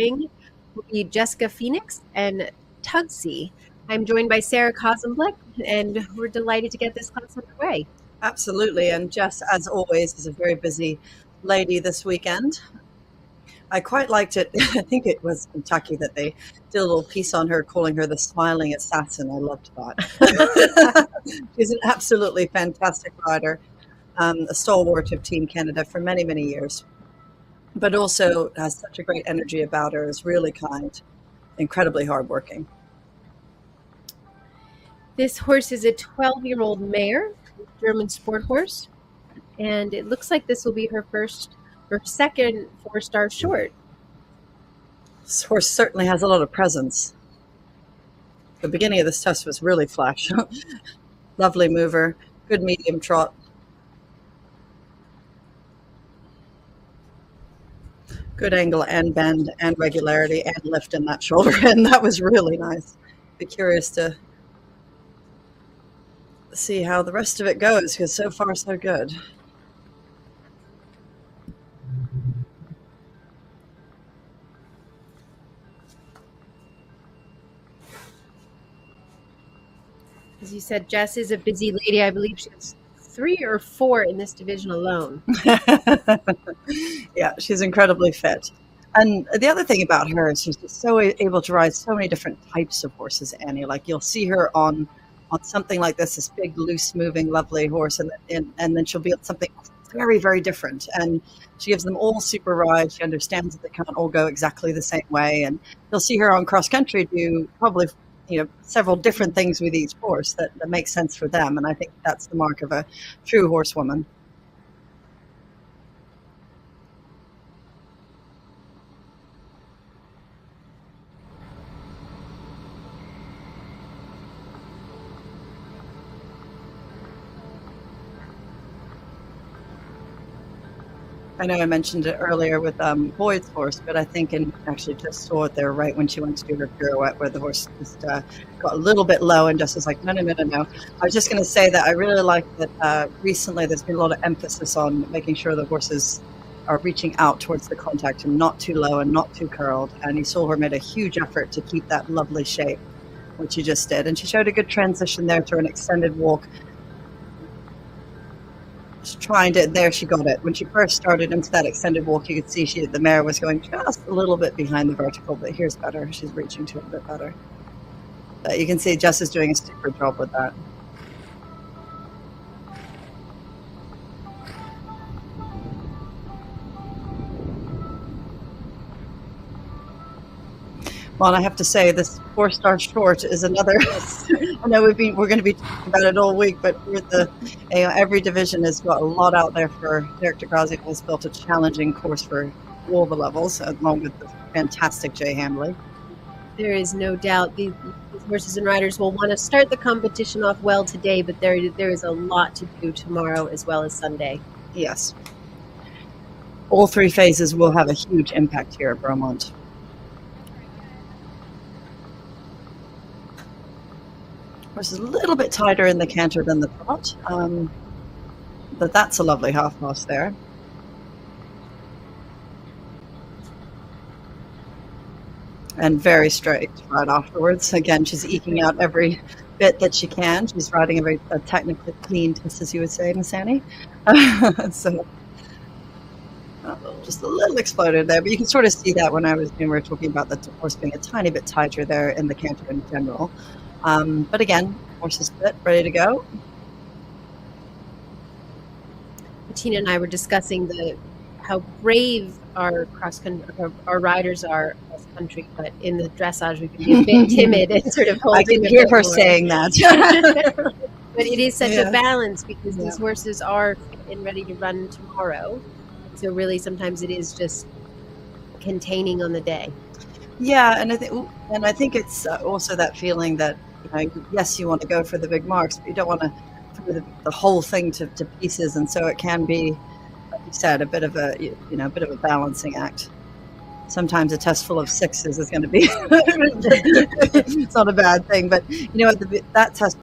ring will be Jessica Phoenix and Tugce. I'm joined by Sarah Kozenblick, and we're delighted to get this class underway. Absolutely. And Jess, as always, is a very busy lady this weekend. I quite liked it. I think it was Kentucky that they did a little piece on her, calling her the smiling assassin. I loved that. She's an absolutely fantastic rider, a stalwart of Team Canada for many, many years, but also has such a great energy about her, is really kind, incredibly hardworking. This horse is a 12-year-old mare, German sport horse, and it looks like this will be her second 4-star short. This horse certainly has a lot of presence. The beginning of this test was really flash. Lovely mover, good medium trot. Good angle and bend and regularity and lift in that shoulder, and that was really nice. Be curious to see how the rest of it goes, because so far so good. As you said, Jess is a busy lady. I believe she has 3 or 4 in this division alone. Yeah, she's incredibly fit. And the other thing about her is she's just so able to ride so many different types of horses, Annie. Like, you'll see her on something like this big, loose moving, lovely horse, and then she'll be on something very, very different. And she gives them all super rides. She understands that they can't all go exactly the same way. And you'll see her on cross country do probably several different things with each horse that make sense for them. And I think that's the mark of a true horsewoman. I know I mentioned it earlier with Boyd's horse, but I think, and actually just saw it there right when she went to do her pirouette, where the horse just got a little bit low and just was like, no. I was just going to say that I really like that recently there's been a lot of emphasis on making sure the horses are reaching out towards the contact and not too low and not too curled. And you saw her made a huge effort to keep that lovely shape, which she just did. And she showed a good transition there to an extended walk. There she got it. When she first started into that extended walk, you could see the mare was going just a little bit behind the vertical, but here's better. She's reaching to it a bit better. But you can see Jess is doing a super job with that. Well, I have to say, this 4-star short is another. I know we're going to be talking about it all week, but every division has got a lot out there for Derek DeGrazia. Has built a challenging course for all the levels, along with the fantastic Jay Hambley. There is no doubt these horses and riders will want to start the competition off well today, but there is a lot to do tomorrow as well as Sunday. Yes. All 3 phases will have a huge impact here at Bromont. Horse is a little bit tighter in the canter than the trot, but that's a lovely half pass there. And very straight right afterwards. Again, she's eking out every bit that she can. She's riding a technically clean twist, as you would say, Miss Annie. So just a little exploded there, but you can sort of see that when we were talking about the horse being a tiny bit tighter there in the canter in general. But again, horse is fit, ready to go. Tina and I were discussing how brave our riders are cross country, but in the dressage we can be a bit timid and sort of holding. I can hear her saying that. But it is such a balance, because these horses are fit and ready to run tomorrow. So really, sometimes it is just containing on the day. Yeah, and I think it's also that feeling that, yes, you want to go for the big marks, but you don't want to throw the whole thing to pieces, and so it can be, like you said, a bit of a balancing act. Sometimes a test full of 6s is going to be it's not a bad thing, but that test